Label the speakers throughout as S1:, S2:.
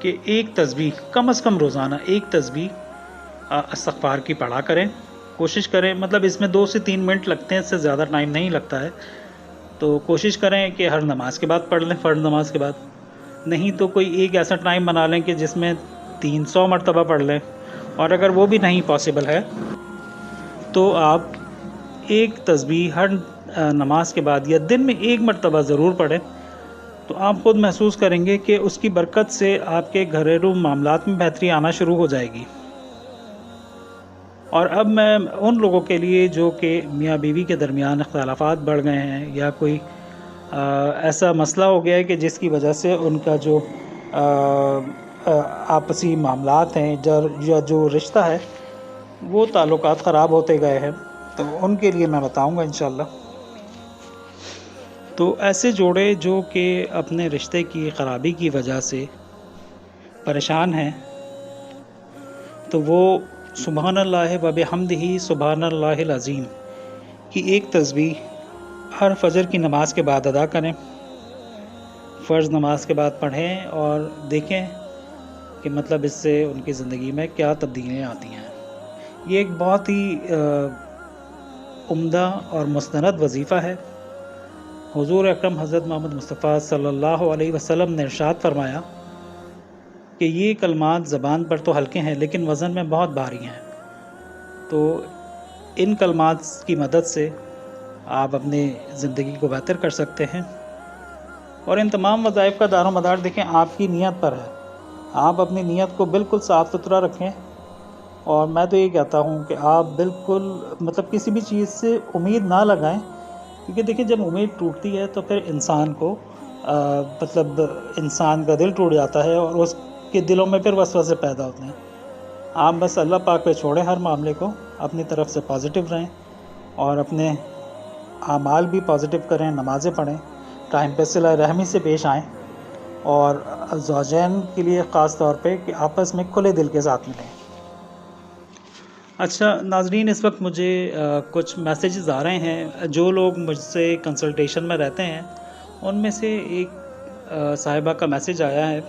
S1: کہ ایک تسبیح کم از کم روزانہ ایک تسبیح استغفار کی پڑھا کریں. کوشش کریں، مطلب اس میں 2 سے 3 منٹ لگتے ہیں، اس سے زیادہ ٹائم نہیں لگتا ہے. تو کوشش کریں کہ ہر نماز کے بعد پڑھ لیں، فرض نماز کے بعد. نہیں تو کوئی ایک ایسا ٹائم بنا لیں کہ جس میں 300 مرتبہ پڑھ لیں. اور اگر وہ بھی نہیں پاسبل ہے تو آپ ایک تسبیح ہر نماز کے بعد یا دن میں ایک مرتبہ ضرور پڑھیں. تو آپ خود محسوس کریں گے کہ اس کی برکت سے آپ کے گھریلو معاملات میں بہتری آنا شروع ہو جائے گی. اور اب میں ان لوگوں کے لیے جو کہ میاں بیوی کے درمیان اختلافات بڑھ گئے ہیں یا کوئی ایسا مسئلہ ہو گیا ہے کہ جس کی وجہ سے ان کا جو آپسی معاملات ہیں یا جو رشتہ ہے وہ تعلقات خراب ہوتے گئے ہیں، تو ان کے لیے میں بتاؤں گا انشاءاللہ. تو ایسے جوڑے جو کہ اپنے رشتے کی خرابی کی وجہ سے پریشان ہیں، تو وہ سبحان اللہ و بحمدہ سبحان اللہ العظیم کی ایک تسبیح ہر فجر کی نماز کے بعد ادا کریں، فرض نماز کے بعد پڑھیں اور دیکھیں کہ مطلب اس سے ان کی زندگی میں کیا تبدیلیاں آتی ہیں. یہ ایک بہت ہی عمدہ اور مستند وظیفہ ہے. حضور اکرم حضرت محمد مصطفیٰ صلی اللہ علیہ وسلم نے ارشاد فرمایا کہ یہ کلمات زبان پر تو ہلکے ہیں لیکن وزن میں بہت بھاری ہیں. تو ان کلمات کی مدد سے آپ اپنی زندگی کو بہتر کر سکتے ہیں. اور ان تمام وظائف کا دار و مدار دیکھیں آپ کی نیت پر ہے. آپ اپنی نیت کو بالکل صاف ستھرا رکھیں. اور میں تو یہ کہتا ہوں کہ آپ بالکل مطلب کسی بھی چیز سے امید نہ لگائیں، کیونکہ دیکھیں جب امید ٹوٹتی ہے تو پھر انسان کو مطلب انسان کا دل ٹوٹ جاتا ہے اور اس کے دلوں میں پھر وسوسے پیدا ہوتے ہیں. آپ بس اللہ پاک پہ چھوڑیں ہر معاملے کو، اپنی طرف سے پازیٹیو رہیں اور اپنے اعمال بھی پازیٹیو کریں، نمازیں پڑھیں، ٹائم پہ صلہ رحمی سے پیش آئیں، اور زوجین کے لیے خاص طور پہ کہ آپس میں کھلے دل کے ساتھ ملیں. اچھا ناظرین، اس وقت مجھے کچھ میسیجز آ رہے ہیں. جو لوگ مجھ سے کنسلٹیشن میں رہتے ہیں ان میں سے ایک صاحبہ کا میسیج آیا ہے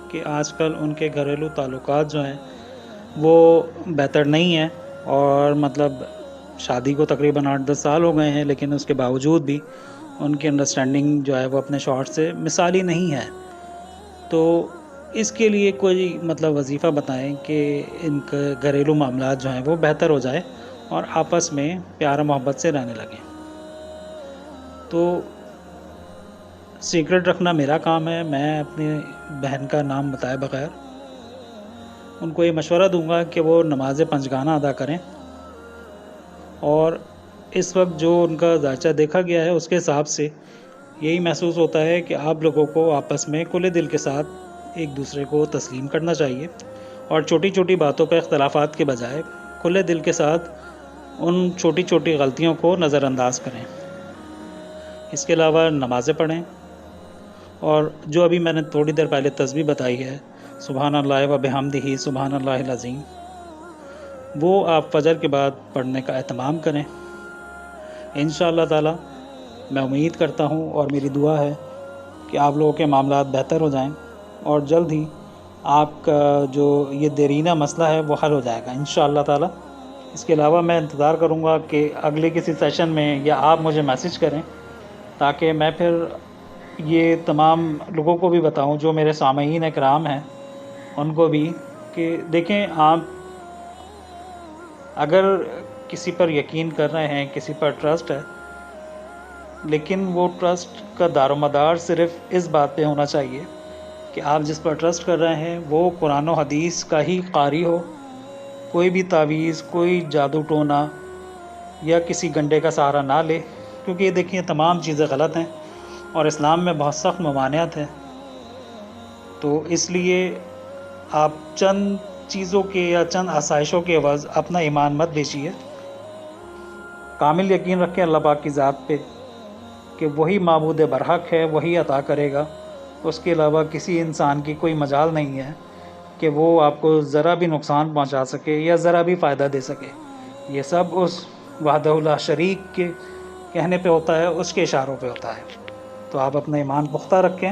S1: کہ آج کل ان کے گھریلو تعلقات جو ہیں وہ بہتر نہیں ہیں، اور مطلب شادی کو تقریباً 8-10 سال ہو گئے ہیں لیکن اس کے باوجود بھی ان کی انڈرسٹینڈنگ جو ہے وہ اپنے شوہر سے مثالی نہیں ہے. تو اس کے لیے کوئی مطلب وظیفہ بتائیں کہ ان کے گھریلو معاملات جو ہیں وہ بہتر ہو جائے اور آپس میں پیار و محبت سے رہنے لگیں. تو سیکرٹ رکھنا میرا کام ہے. میں اپنی بہن کا نام بتائے بغیر ان کو یہ مشورہ دوں گا کہ وہ نماز پنجگانہ ادا کریں، اور اس وقت جو ان کا ذائچہ دیکھا گیا ہے اس کے حساب سے یہی محسوس ہوتا ہے کہ آپ لوگوں کو آپس میں کھلے دل کے ساتھ ایک دوسرے کو تسلیم کرنا چاہیے، اور چھوٹی چھوٹی باتوں پہ اختلافات کے بجائے کھلے دل کے ساتھ ان چھوٹی چھوٹی غلطیوں کو نظر انداز کریں. اس کے علاوہ نمازیں پڑھیں، اور جو ابھی میں نے تھوڑی دیر پہلے تسبیح بتائی ہے سبحان اللہ و بحمدہ سبحان اللہ العظیم، وہ آپ فجر کے بعد پڑھنے کا اہتمام کریں. انشاءاللہ تعالی میں امید کرتا ہوں اور میری دعا ہے کہ آپ لوگوں کے معاملات بہتر ہو جائیں اور جلد ہی آپ کا جو یہ دیرینہ مسئلہ ہے وہ حل ہو جائے گا انشاءاللہ تعالی. اس کے علاوہ میں انتظار کروں گا کہ اگلے کسی سیشن میں یا آپ مجھے میسیج کریں تاکہ میں پھر یہ تمام لوگوں کو بھی بتاؤں جو میرے سامعین اکرام ہیں ان کو بھی کہ دیکھیں آپ اگر کسی پر یقین کر رہے ہیں، کسی پر ٹرسٹ ہے، لیکن وہ ٹرسٹ کا دار و مدار صرف اس بات پہ ہونا چاہیے کہ آپ جس پر ٹرسٹ کر رہے ہیں وہ قرآن و حدیث کا ہی قاری ہو. کوئی بھی تعویذ، کوئی جادو ٹونا یا کسی گنڈے کا سہارا نہ لے، کیونکہ یہ دیکھیں تمام چیزیں غلط ہیں اور اسلام میں بہت سخت ممانعت ہے. تو اس لیے آپ چند چیزوں کے یا چند آسائشوں کے عوض اپنا ایمان مت بیچیے. کامل یقین رکھیں اللہ پاک کی ذات پہ کہ وہی معبود برحق ہے، وہی عطا کرے گا. اس کے علاوہ کسی انسان کی کوئی مجال نہیں ہے کہ وہ آپ کو ذرا بھی نقصان پہنچا سکے یا ذرا بھی فائدہ دے سکے. یہ سب اس وحدہ لا شریک کے کہنے پہ ہوتا ہے، اس کے اشاروں پہ ہوتا ہے. تو آپ اپنا ایمان پختہ رکھیں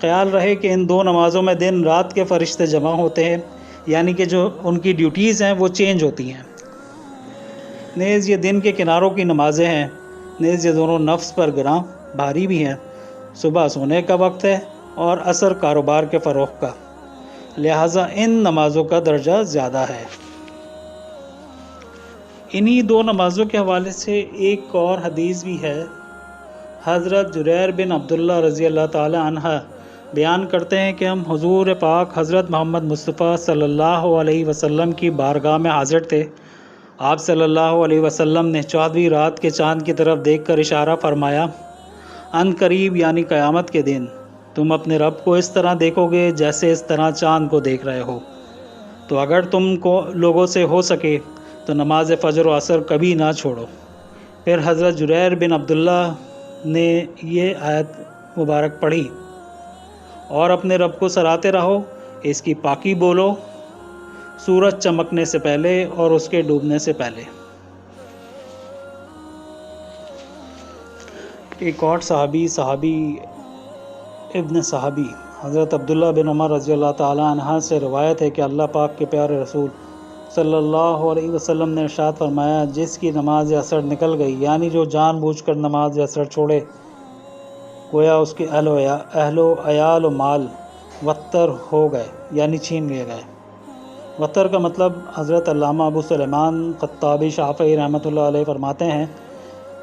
S1: خیال رہے کہ ان 2 نمازوں میں دن رات کے فرشتے جمع ہوتے ہیں، یعنی کہ جو ان کی ڈیوٹیز ہیں وہ چینج ہوتی ہیں۔ نیز یہ دن کے کناروں کی نمازیں ہیں، نیز یہ دونوں نفس پر گراں بھاری بھی ہیں۔ صبح سونے کا وقت ہے اور عصر کاروبار کے فروغ کا، لہٰذا ان نمازوں کا درجہ زیادہ ہے۔ انہی 2 نمازوں کے حوالے سے ایک اور حدیث بھی ہے۔ حضرت جریر بن عبداللہ رضی اللہ تعالی عنہ بیان کرتے ہیں کہ ہم حضور پاک حضرت محمد مصطفیٰ صلی اللہ علیہ وسلم کی بارگاہ میں حاضر تھے۔ آپ صلی اللہ علیہ وسلم نے 14ویں رات کے چاند کی طرف دیکھ کر اشارہ فرمایا، ان قریب یعنی قیامت کے دن تم اپنے رب کو اس طرح دیکھو گے جیسے اس طرح چاند کو دیکھ رہے ہو، تو اگر تم کو لوگوں سے ہو سکے تو نماز فجر و عصر کبھی نہ چھوڑو۔ پھر حضرت جریر بن عبداللہ نے یہ آیت مبارک پڑھی، اور اپنے رب کو سراتے رہو، اس کی پاکی بولو سورج چمکنے سے پہلے اور اس کے ڈوبنے سے پہلے۔ ایک اور صحابی ابن صحابی حضرت عبداللہ بن عمر رضی اللہ تعالی عنہ سے روایت ہے کہ اللہ پاک کے پیارے رسول صلی اللہ علیہ وسلم نے ارشاد فرمایا، جس کی نماز عصر نکل گئی، یعنی جو جان بوجھ کر نماز عصر چھوڑے، گویا اس کے اہل و عیال و مال وطر ہو گئے، یعنی چھین لیے گئے۔ وطر کا مطلب حضرت علامہ ابو سلیمان خطابی شافعی رحمۃ اللہ علیہ فرماتے ہیں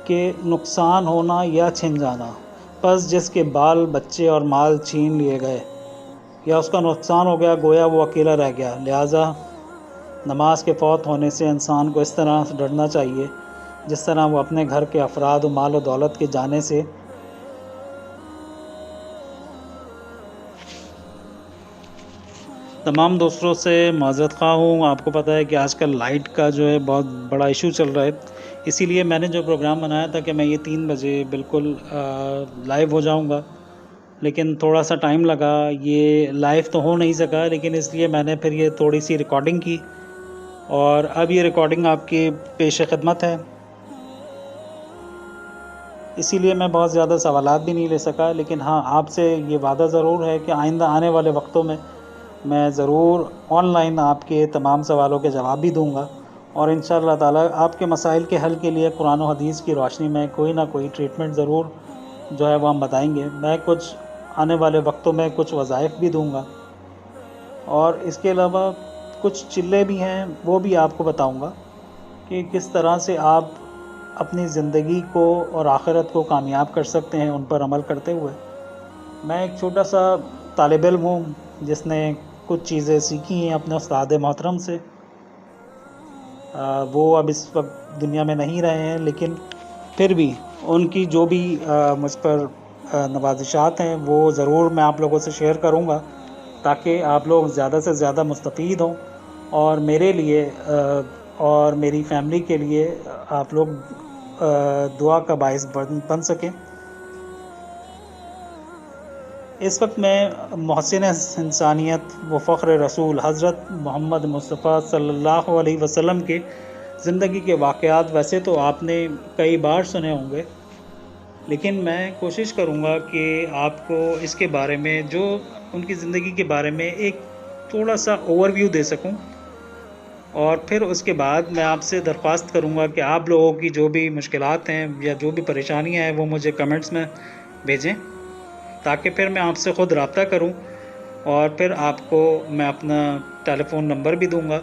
S1: کہ نقصان ہونا یا چھن جانا، پس جس کے بال بچے اور مال چھین لیے گئے یا اس کا نقصان ہو گیا، گویا وہ اکیلا رہ گیا۔ لہٰذا نماز کے فوت ہونے سے انسان کو اس طرح ڈرنا چاہیے جس طرح وہ اپنے گھر کے افراد و مال و دولت کے جانے سے تمام دوستوں سے معذرت خواہ ہوں۔ آپ کو پتہ ہے کہ آج کل لائٹ کا جو ہے بہت بڑا ایشو چل رہا ہے، اسی لیے میں نے جو پروگرام بنایا تھا کہ میں یہ 3 بجے بالکل لائیو ہو جاؤں گا، لیکن تھوڑا سا ٹائم لگا، یہ لائیو تو ہو نہیں سکا، لیکن اس لیے میں نے پھر یہ تھوڑی سی ریکارڈنگ کی، اور اب یہ ریکارڈنگ آپ کی پیش خدمت ہے۔ اسی لیے میں بہت زیادہ سوالات بھی نہیں لے سکا، لیکن ہاں آپ سے یہ وعدہ ضرور ہے کہ آئندہ آنے والے وقتوں میں میں ضرور آن لائن آپ کے تمام سوالوں کے جواب بھی دوں گا، اور انشاءاللہ تعالی آپ کے مسائل کے حل کے لیے قرآن و حدیث کی روشنی میں کوئی نہ کوئی ٹریٹمنٹ ضرور جو ہے وہ ہم بتائیں گے۔ میں کچھ آنے والے وقتوں میں کچھ وظائف بھی دوں گا، اور اس کے علاوہ کچھ چلے بھی ہیں، وہ بھی آپ کو بتاؤں گا کہ کس طرح سے آپ اپنی زندگی کو اور آخرت کو کامیاب کر سکتے ہیں ان پر عمل کرتے ہوئے۔ میں ایک چھوٹا سا طالب علم ہوں جس نے کچھ چیزیں سیکھی ہیں اپنے استاد محترم سے۔ وہ اب اس وقت دنیا میں نہیں رہے ہیں، لیکن پھر بھی ان کی جو بھی مجھ پر نوازشات ہیں وہ ضرور میں آپ لوگوں سے شیئر کروں گا، تاکہ آپ لوگ زیادہ سے زیادہ مستفید ہوں، اور میرے لیے اور میری فیملی کے لیے آپ لوگ دعا کا باعث بن سکیں۔ اس وقت میں محسن انسانیت و فخر رسول حضرت محمد مصطفیٰ صلی اللہ علیہ وسلم کے زندگی کے واقعات ویسے تو آپ نے کئی بار سنے ہوں گے، لیکن میں کوشش کروں گا کہ آپ کو اس کے بارے میں، جو ان کی زندگی کے بارے میں ایک تھوڑا سا اوور ویو دے سکوں، اور پھر اس کے بعد میں آپ سے درخواست کروں گا کہ آپ لوگوں کی جو بھی مشکلات ہیں یا جو بھی پریشانیاں ہیں وہ مجھے کمنٹس میں بھیجیں، تاکہ پھر میں آپ سے خود رابطہ کروں، اور پھر آپ کو میں اپنا ٹیلی فون نمبر بھی دوں گا۔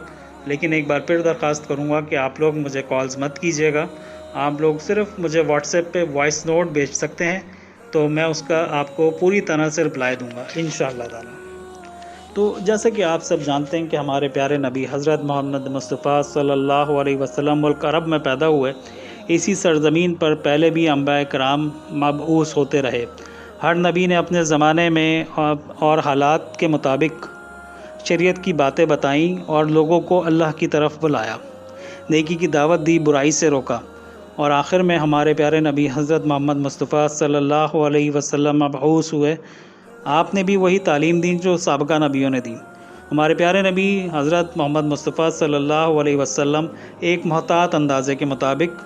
S1: لیکن ایک بار پھر درخواست کروں گا کہ آپ لوگ مجھے کالز مت کیجیے گا، آپ لوگ صرف مجھے واٹس ایپ پہ وائس نوٹ بھیج سکتے ہیں، تو میں اس کا آپ کو پوری طرح سے رپلائی دوں گا انشاءاللہ تعالی۔ تو جیسا کہ آپ سب جانتے ہیں کہ ہمارے پیارے نبی حضرت محمد مصطفیٰ صلی اللہ علیہ وسلم ملک عرب میں پیدا ہوئے۔ اسی سرزمین پر پہلے بھی انبیاء کرام مبعوث ہوتے رہے۔ ہر نبی نے اپنے زمانے میں اور حالات کے مطابق شریعت کی باتیں بتائیں اور لوگوں کو اللہ کی طرف بلایا، نیکی کی دعوت دی، برائی سے روکا، اور آخر میں ہمارے پیارے نبی حضرت محمد مصطفیٰ صلی اللہ علیہ وسلم مبعوث ہوئے۔ آپ نے بھی وہی تعلیم دی جو سابقہ نبیوں نے دی۔ ہمارے پیارے نبی حضرت محمد مصطفیٰ صلی اللہ علیہ وسلم ایک محتاط اندازے کے مطابق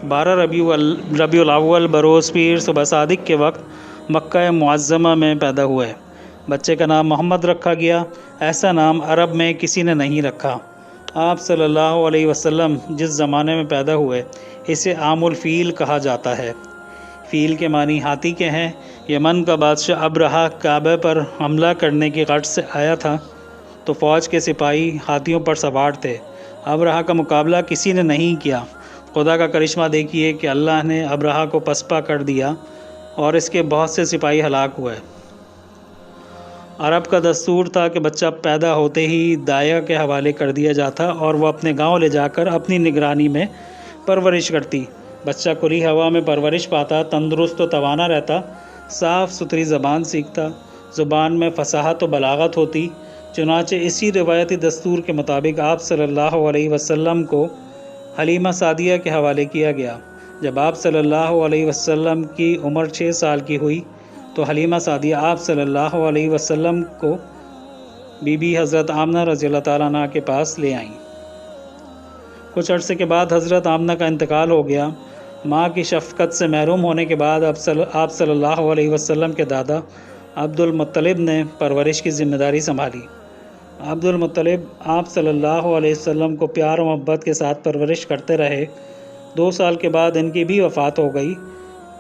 S1: 12 ربیع الاول بروز پیر صبح صادق کے وقت مکہ معظمہ میں پیدا ہوئے۔ بچے کا نام محمد رکھا گیا۔ ایسا نام عرب میں کسی نے نہیں رکھا۔ آپ صلی اللہ علیہ وسلم جس زمانے میں پیدا ہوئے اسے عام الفیل کہا جاتا ہے۔ فیل کے معنی ہاتھی کے ہیں۔ یمن کا بادشاہ ابرہہ کعبہ پر حملہ کرنے کی غرض سے آیا تھا تو فوج کے سپاہی ہاتھیوں پر سوار تھے۔ ابرہہ کا مقابلہ کسی نے نہیں کیا۔ خدا کا کرشمہ دیکھیے کہ اللہ نے ابرہہ کو پسپا کر دیا اور اس کے بہت سے سپاہی ہلاک ہوئے۔ عرب کا دستور تھا کہ بچہ پیدا ہوتے ہی دایا کے حوالے کر دیا جاتا اور وہ اپنے گاؤں لے جا کر اپنی نگرانی میں پرورش کرتی۔ بچہ کھلی ہوا میں پرورش پاتا، تندرست و توانا رہتا، صاف ستھری زبان سیکھتا، زبان میں فصاحت و بلاغت ہوتی۔ چنانچہ اسی روایتی دستور کے مطابق آپ صلی اللہ علیہ وسلم کو حلیمہ سعدیہ کے حوالے کیا گیا۔ جب آپ صلی اللہ علیہ وسلم کی عمر 6 سال کی ہوئی تو حلیمہ سعدیہ آپ صلی اللہ علیہ وسلم کو بی بی حضرت آمنہ رضی اللہ تعالیٰ عنہ کے پاس لے آئیں۔ کچھ عرصے کے بعد حضرت آمنہ کا انتقال ہو گیا۔ ماں کی شفقت سے محروم ہونے کے بعد آپ صلی اللہ علیہ وسلم کے دادا عبد المطلب نے پرورش کی ذمہ داری سنبھالی۔ عبد المطلب آپ صلی اللہ علیہ وسلم کو پیار و محبت کے ساتھ پرورش کرتے رہے۔ 2 سال کے بعد ان کی بھی وفات ہو گئی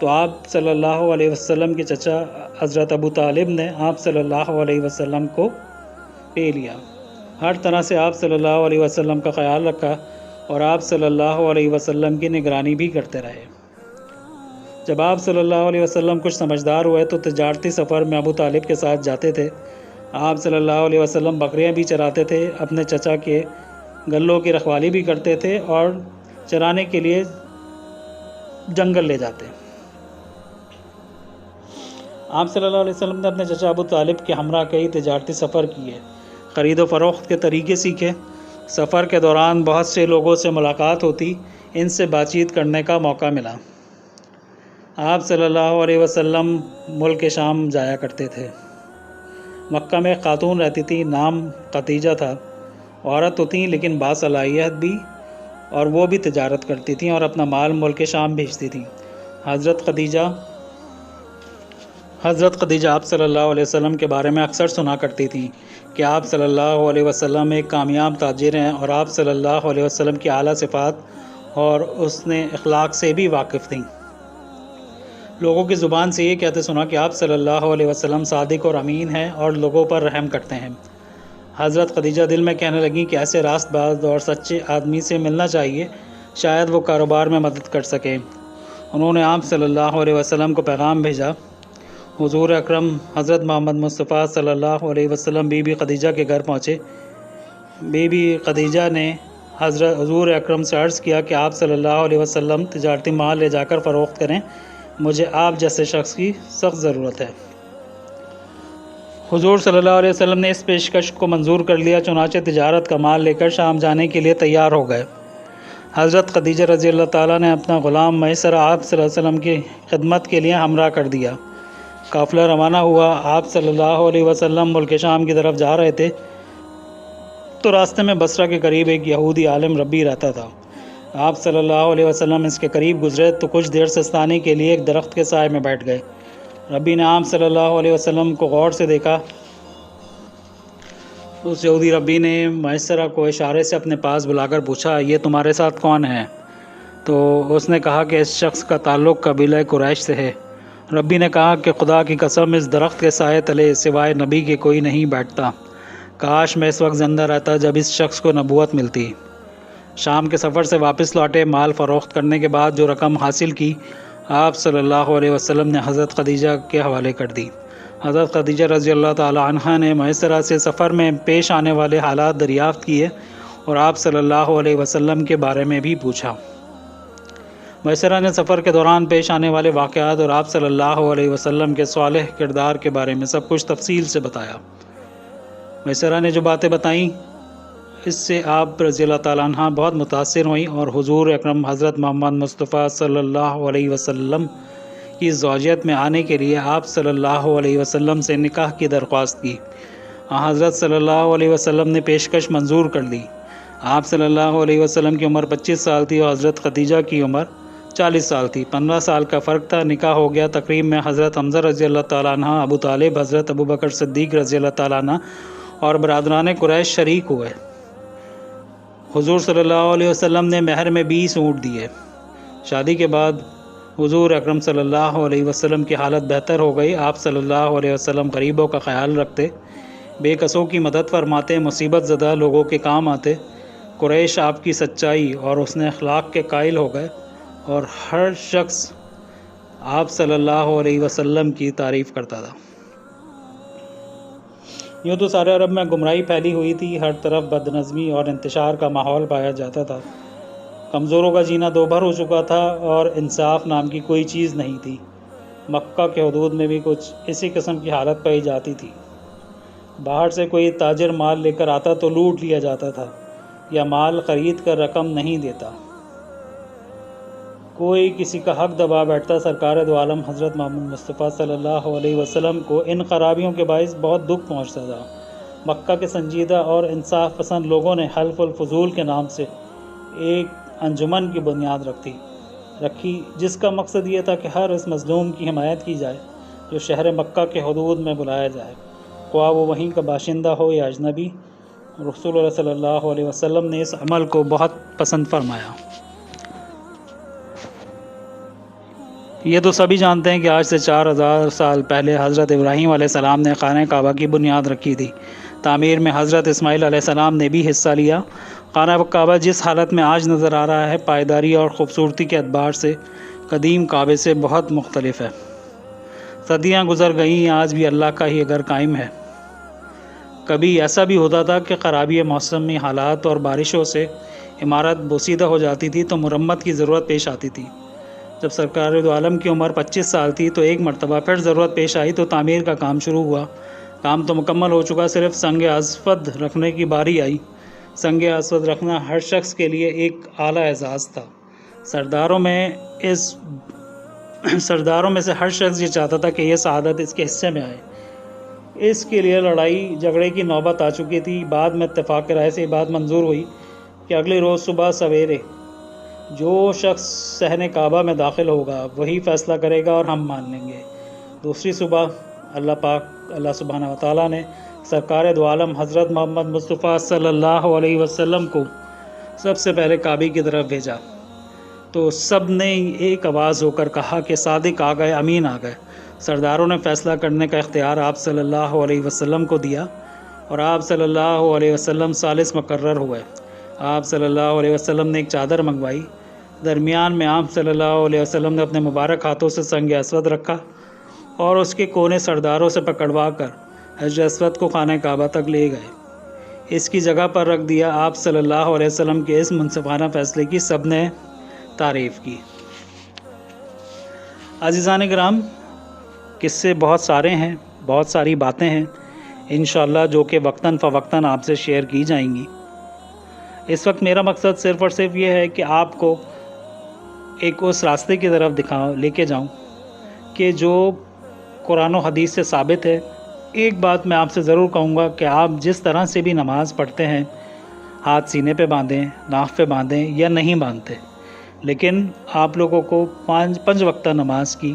S1: تو آپ صلی اللہ علیہ وسلم کے چچا حضرت ابو طالب نے آپ صلی اللہ علیہ وسلم کو پے لیا۔ ہر طرح سے آپ صلی اللہ علیہ وسلم کا خیال رکھا اور آپ صلی اللہ علیہ وسلم کی نگرانی بھی کرتے رہے۔ جب آپ صلی اللہ علیہ وسلم کچھ سمجھدار ہوئے تو تجارتی سفر میں ابو طالب کے ساتھ جاتے تھے۔ آپ صلی اللہ علیہ وسلم بکریاں بھی چراتے تھے، اپنے چچا کے گلوں کی رکھوالی بھی کرتے تھے اور چرانے کے لیے جنگل لے جاتے۔ آپ صلی اللہ علیہ وسلم نے اپنے چچا ابو طالب کے ہمراہ کئی تجارتی سفر کیے، خرید و فروخت کے طریقے سیکھے۔ سفر کے دوران بہت سے لوگوں سے ملاقات ہوتی، ان سے بات چیت کرنے کا موقع ملا۔ آپ صلی اللہ علیہ وسلم ملک شام جایا کرتے تھے۔ مکہ میں ایک خاتون رہتی تھی، نام خدیجہ تھا۔ عورت تو تھیں لیکن باصلاحیت بھی، اور وہ بھی تجارت کرتی تھیں اور اپنا مال ملک شام بھیجتی تھیں۔ حضرت خدیجہ آپ صلی اللہ علیہ وسلم کے بارے میں اکثر سنا کرتی تھیں کہ آپ صلی اللہ علیہ وسلم ایک کامیاب تاجر ہیں اور آپ صلی اللہ علیہ وسلم کی اعلیٰ صفات اور اس نے اخلاق سے بھی واقف تھیں۔ لوگوں کی زبان سے یہ کہتے سنا کہ آپ صلی اللہ علیہ وسلم صادق اور امین ہیں اور لوگوں پر رحم کرتے ہیں۔ حضرت خدیجہ دل میں کہنے لگیں کہ ایسے راست باز اور سچے آدمی سے ملنا چاہیے، شاید وہ کاروبار میں مدد کر سکے۔ انہوں نے آپ صلی اللہ علیہ وسلم کو پیغام بھیجا۔ حضور اکرم حضرت محمد مصطفیٰ صلی اللہ علیہ وسلم بی بی خدیجہ کے گھر پہنچے۔ بی بی خدیجہ نے حضور اکرم سے عرض کیا کہ آپ صلی اللہ علیہ وسلم تجارتی مال لے جا کر فروخت کریں، مجھے آپ جیسے شخص کی سخت ضرورت ہے۔ حضور صلی اللہ علیہ وسلم نے اس پیشکش کو منظور کر لیا، چنانچہ تجارت کا مال لے کر شام جانے کے لیے تیار ہو گئے۔ حضرت خدیجہ رضی اللہ تعالیٰ نے اپنا غلام میسر آپ صلی اللہ علیہ وسلم کی خدمت کے لیے ہمراہ کر دیا۔ قافلہ روانہ ہوا۔ آپ صلی اللہ علیہ وسلم ملک شام کی طرف جا رہے تھے تو راستے میں بصرہ کے قریب ایک یہودی عالم ربی رہتا تھا۔ آپ صلی اللہ علیہ وسلم اس کے قریب گزرے تو کچھ دیر سستانے کے لیے ایک درخت کے سائے میں بیٹھ گئے۔ ربی نے آپ صلی اللہ علیہ وسلم کو غور سے دیکھا۔ اس یہودی ربی نے میسرہ کو اشارے سے اپنے پاس بلا کر پوچھا، یہ تمہارے ساتھ کون ہے؟ تو اس نے کہا کہ اس شخص کا تعلق قبیلہ قریش سے ہے۔ ربی نے کہا کہ خدا کی قسم اس درخت کے سائے تلے سوائے نبی کے کوئی نہیں بیٹھتا، کاش میں اس وقت زندہ رہتا جب اس شخص کو نبوت ملتی۔ شام کے سفر سے واپس لوٹے، مال فروخت کرنے کے بعد جو رقم حاصل کی آپ صلی اللہ علیہ وسلم نے حضرت خدیجہ کے حوالے کر دی۔ حضرت خدیجہ رضی اللہ تعالی عنہا نے میسرہ سے سفر میں پیش آنے والے حالات دریافت کیے اور آپ صلی اللہ علیہ وسلم کے بارے میں بھی پوچھا۔ میسرہ نے سفر کے دوران پیش آنے والے واقعات اور آپ صلی اللہ علیہ وسلم کے صالح کردار کے بارے میں سب کچھ تفصیل سے بتایا۔ میسرہ نے جو باتیں بتائیں اس سے آپ رضی اللہ تعالیٰ عنہ بہت متاثر ہوئیں اور حضور اکرم حضرت محمد مصطفیٰ صلی اللہ علیہ وسلم کی زوجیت میں آنے کے لیے آپ صلی اللہ علیہ وسلم سے نکاح کی درخواست کی۔ حضرت صلی اللہ علیہ وسلم نے پیشکش منظور کر لی۔ آپ صلی اللہ علیہ وسلم کی عمر 25 سال تھی اور حضرت خدیجہ کی عمر 40 سال تھی، 15 سال کا فرق تھا۔ نکاح ہو گیا۔ تقریب میں حضرت حمزہ رضی اللہ تعالیٰ عنہ، ابو طالب، حضرت ابو بکر صدیق رضی اللہ تعالیٰ عنہ اور برادران قریش شریک ہوئے۔ حضور صلی اللہ علیہ وسلم نے مہر میں 20 اونٹ دیے۔ شادی کے بعد حضور اکرم صلی اللہ علیہ وسلم کی حالت بہتر ہو گئی۔ آپ صلی اللہ علیہ وسلم غریبوں کا خیال رکھتے، بے کسوں کی مدد فرماتے، مصیبت زدہ لوگوں کے کام آتے۔ قریش آپ کی سچائی اور حسن اخلاق کے قائل ہو گئے اور ہر شخص آپ صلی اللہ علیہ وسلم کی تعریف کرتا تھا۔ یوں تو سارے عرب میں گمراہی پھیلی ہوئی تھی، ہر طرف بد نظمی اور انتشار کا ماحول پایا جاتا تھا۔ کمزوروں کا جینا دو بھر ہو چکا تھا اور انصاف نام کی کوئی چیز نہیں تھی۔ مکہ کے حدود میں بھی کچھ اسی قسم کی حالت پائی جاتی تھی۔ باہر سے کوئی تاجر مال لے کر آتا تو لوٹ لیا جاتا تھا، یا مال خرید کر رقم نہیں دیتا۔ کوئی کسی کا حق دبا بیٹھتا۔ سرکار دو عالم حضرت محمد مصطفیٰ صلی اللہ علیہ وسلم کو ان خرابیوں کے باعث بہت دکھ پہنچتا تھا۔ مکہ کے سنجیدہ اور انصاف پسند لوگوں نے حلف الفضول کے نام سے ایک انجمن کی بنیاد رکھی، جس کا مقصد یہ تھا کہ ہر اس مظلوم کی حمایت کی جائے جو شہر مکہ کے حدود میں بلایا جائے، خواہ وہ وہیں کا باشندہ ہو یا اجنبی۔ رسول اللہ صلی اللہ علیہ وسلم نے اس عمل کو بہت پسند فرمایا۔ یہ تو سبھی جانتے ہیں کہ آج سے 4000 سال پہلے حضرت ابراہیم علیہ السلام نے خانہ کعبہ کی بنیاد رکھی تھی۔ تعمیر میں حضرت اسماعیل علیہ السلام نے بھی حصہ لیا۔ خانہ کعبہ جس حالت میں آج نظر آ رہا ہے، پائیداری اور خوبصورتی کے اعتبار سے قدیم کعبے سے بہت مختلف ہے۔ صدیاں گزر گئیں، آج بھی اللہ کا ہی گھر قائم ہے۔ کبھی ایسا بھی ہوتا تھا کہ خرابی موسمی حالات اور بارشوں سے عمارت بوسیدہ ہو جاتی تھی تو مرمت کی ضرورت پیش آتی تھی۔ جب سرکار دو عالم کی عمر 25 سال تھی تو ایک مرتبہ پھر ضرورت پیش آئی تو تعمیر کا کام شروع ہوا۔ کام تو مکمل ہو چکا، صرف سنگ اسود رکھنے کی باری آئی۔ سنگ اسود رکھنا ہر شخص کے لیے ایک اعلیٰ اعزاز تھا۔ سرداروں میں سے ہر شخص یہ چاہتا تھا کہ یہ سعادت اس کے حصے میں آئے۔ اس کے لیے لڑائی جھگڑے کی نوبت آ چکی تھی۔ بعد میں اتفاق رائے سے یہ بات منظور ہوئی کہ اگلے روز صبح سویرے جو شخص صحن کعبہ میں داخل ہوگا وہی فیصلہ کرے گا اور ہم مان لیں گے۔ دوسری صبح اللہ سبحانہ وتعالیٰ نے سرکار دو عالم حضرت محمد مصطفیٰ صلی اللہ علیہ وسلم کو سب سے پہلے کعبے کی طرف بھیجا تو سب نے ایک آواز ہو کر کہا کہ صادق آ گئے، امین آ گئے۔ سرداروں نے فیصلہ کرنے کا اختیار آپ صلی اللہ علیہ وسلم کو دیا اور آپ صلی اللہ علیہ وسلم ثالث مقرر ہوئے۔ آپ صلی اللہ علیہ وسلم نے ایک چادر منگوائی۔ درمیان میں آپ صلی اللہ علیہ وسلم نے اپنے مبارک ہاتھوں سے سنگ اسود رکھا اور اس کے کونے سرداروں سے پکڑوا کر حجر اسود کو خانہ کعبہ تک لے گئے۔ اس کی جگہ پر رکھ دیا۔ آپ صلی اللہ علیہ وسلم کے اس منصفانہ فیصلے کی سب نے تعریف کی۔ عزیزان کرام، قصے بہت سارے ہیں، بہت ساری باتیں ہیں انشاءاللہ جو کہ وقتاً فوقتاً آپ سے شیئر کی جائیں گی۔ اس وقت میرا مقصد صرف اور صرف یہ ہے کہ آپ کو ایک اس راستے کی طرف لے کے جاؤں کہ جو قرآن و حدیث سے ثابت ہے۔ ایک بات میں آپ سے ضرور کہوں گا کہ آپ جس طرح سے بھی نماز پڑھتے ہیں، ہاتھ سینے پہ باندھیں، ناف پہ باندھیں یا نہیں باندھتے، لیکن آپ لوگوں کو 5 وقتہ نماز کی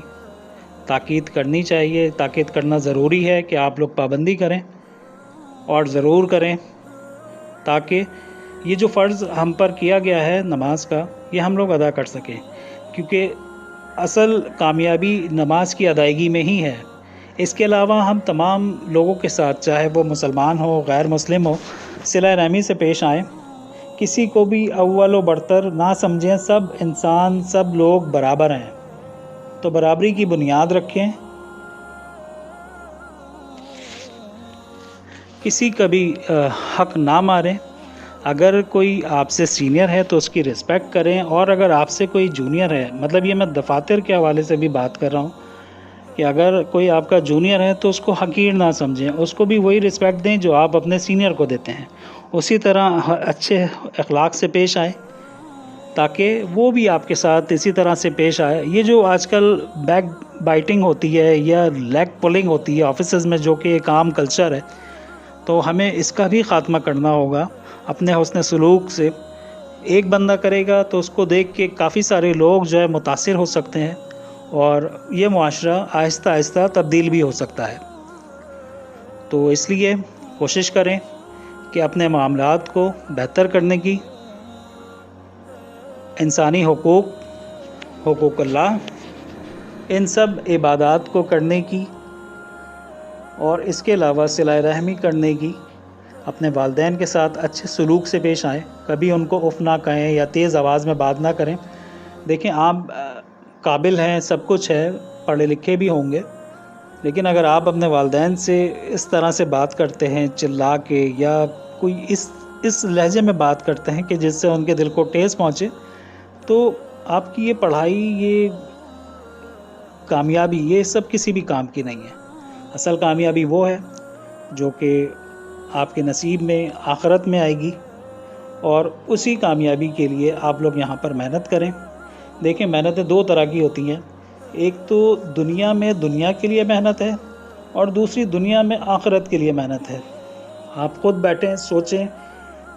S1: تاکید کرنی چاہیے۔ تاکید کرنا ضروری ہے کہ آپ لوگ پابندی کریں اور ضرور کریں، تاکہ یہ جو فرض ہم پر کیا گیا ہے نماز کا، یہ ہم لوگ ادا کر سکیں، کیونکہ اصل کامیابی نماز کی ادائیگی میں ہی ہے۔ اس کے علاوہ ہم تمام لوگوں کے ساتھ، چاہے وہ مسلمان ہو غیر مسلم ہو، صلہ رحمی سے پیش آئیں۔ کسی کو بھی اول و برتر نہ سمجھیں، سب انسان، سب لوگ برابر ہیں، تو برابری کی بنیاد رکھیں۔ کسی کا بھی حق نہ ماریں۔ اگر کوئی آپ سے سینئر ہے تو اس کی رسپیکٹ کریں، اور اگر آپ سے کوئی جونیئر ہے، مطلب یہ میں دفاتر کے حوالے سے بھی بات کر رہا ہوں کہ اگر کوئی آپ کا جونیئر ہے تو اس کو حقیر نہ سمجھیں، اس کو بھی وہی رسپیکٹ دیں جو آپ اپنے سینئر کو دیتے ہیں۔ اسی طرح اچھے اخلاق سے پیش آئیں تاکہ وہ بھی آپ کے ساتھ اسی طرح سے پیش آئے۔ یہ جو آج کل بیک بائٹنگ ہوتی ہے یا لیگ پولنگ ہوتی ہے آفیسز میں، جو کہ ایک عام کلچر ہے، تو ہمیں اس کا بھی خاتمہ کرنا ہوگا اپنے حسن سلوک سے۔ ایک بندہ کرے گا تو اس کو دیکھ کے کافی سارے لوگ جو ہے متاثر ہو سکتے ہیں اور یہ معاشرہ آہستہ آہستہ تبدیل بھی ہو سکتا ہے۔ تو اس لیے کوشش کریں کہ اپنے معاملات کو بہتر کرنے کی، انسانی حقوق، حقوق اللہ، ان سب عبادات کو کرنے کی، اور اس کے علاوہ صلہ رحمی کرنے کی، اپنے والدین کے ساتھ اچھے سلوک سے پیش آئیں، کبھی ان کو اف نہ کہیں یا تیز آواز میں بات نہ کریں۔ دیکھیں آپ قابل ہیں، سب کچھ ہے، پڑھے لکھے بھی ہوں گے، لیکن اگر آپ اپنے والدین سے اس طرح سے بات کرتے ہیں چلا کے، یا کوئی اس لہجے میں بات کرتے ہیں کہ جس سے ان کے دل کو ٹھیس پہنچے، تو آپ کی یہ پڑھائی، یہ کامیابی، یہ سب کسی بھی کام کی نہیں ہے۔ اصل کامیابی وہ ہے جو کہ آپ کے نصیب میں آخرت میں آئے گی، اور اسی کامیابی کے لیے آپ لوگ یہاں پر محنت کریں۔ دیکھیں محنتیں دو طرح کی ہوتی ہیں، ایک تو دنیا میں دنیا کے لیے محنت ہے، اور دوسری دنیا میں آخرت کے لیے محنت ہے۔ آپ خود بیٹھیں، سوچیں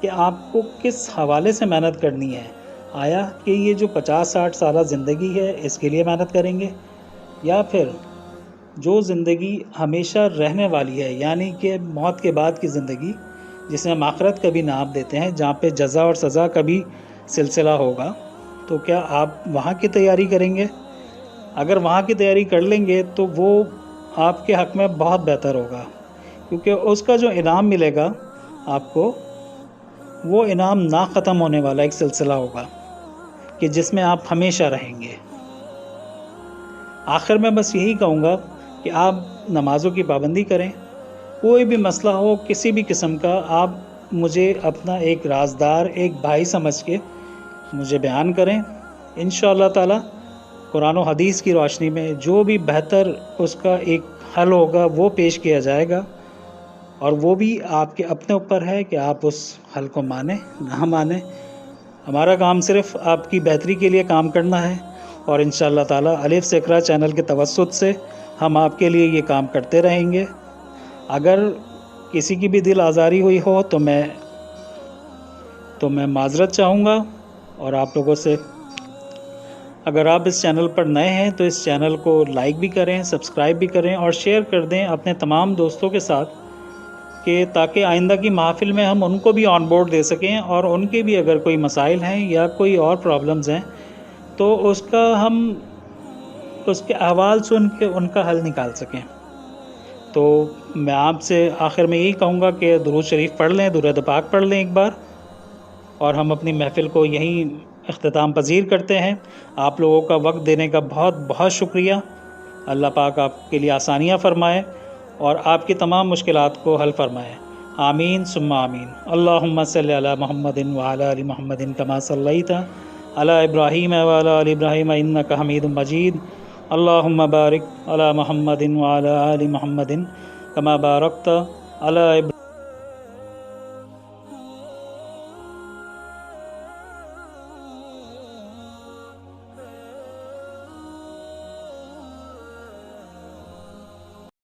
S1: کہ آپ کو کس حوالے سے محنت کرنی ہے۔ آیا کہ یہ جو 50-60 سالہ زندگی ہے اس کے لیے محنت کریں گے، یا پھر جو زندگی ہمیشہ رہنے والی ہے، یعنی کہ موت کے بعد کی زندگی، جسے ہم آخرت کا بھی نام دیتے ہیں، جہاں پہ جزا اور سزا کا بھی سلسلہ ہوگا، تو کیا آپ وہاں کی تیاری کریں گے؟ اگر وہاں کی تیاری کر لیں گے تو وہ آپ کے حق میں بہت بہتر ہوگا، کیونکہ اس کا جو انعام ملے گا آپ کو، وہ انعام نہ ختم ہونے والا ایک سلسلہ ہوگا کہ جس میں آپ ہمیشہ رہیں گے۔ آخر میں بس یہی کہوں گا کہ آپ نمازوں کی پابندی کریں، کوئی بھی مسئلہ ہو کسی بھی قسم کا، آپ مجھے اپنا ایک رازدار، ایک بھائی سمجھ کے مجھے بیان کریں۔ انشاءاللہ تعالی قرآن و حدیث کی روشنی میں جو بھی بہتر اس کا ایک حل ہوگا وہ پیش کیا جائے گا، اور وہ بھی آپ کے اپنے اوپر ہے کہ آپ اس حل کو مانیں نہ مانیں۔ ہمارا کام صرف آپ کی بہتری کے لیے کام کرنا ہے، اور انشاءاللہ تعالی الف سے اقرا چینل کے توسط سے ہم آپ کے لیے یہ کام کرتے رہیں گے۔ اگر کسی کی بھی دل آزاری ہوئی ہو تو میں معذرت چاہوں گا، اور آپ لوگوں سے، اگر آپ اس چینل پر نئے ہیں تو اس چینل کو لائک بھی کریں، سبسکرائب بھی کریں، اور شیئر کر دیں اپنے تمام دوستوں کے ساتھ، کہ تاکہ آئندہ کی محافل میں ہم ان کو بھی آن بورڈ دے سکیں، اور ان کے بھی اگر کوئی مسائل ہیں یا کوئی اور پرابلمز ہیں تو اس کے احوال سن کے ان کا حل نکال سکیں۔ تو میں آپ سے آخر میں یہی کہوں گا کہ درود شریف پڑھ لیں، درود پاک پڑھ لیں ایک بار، اور ہم اپنی محفل کو یہیں اختتام پذیر کرتے ہیں۔ آپ لوگوں کا وقت دینے کا بہت بہت شکریہ۔ اللہ پاک آپ کے لیے آسانیاں فرمائے اور آپ کی تمام مشکلات کو حل فرمائے۔ آمین ثم آمین۔ اللہم صلی علی محمد وعلی آل محمد کما صلیت علی ابراہیم وعلی آل ابراہیم انک حمید مجید۔ اللہم بارک علی محمد وعلی آل محمد کما بارکت علی ابراہیم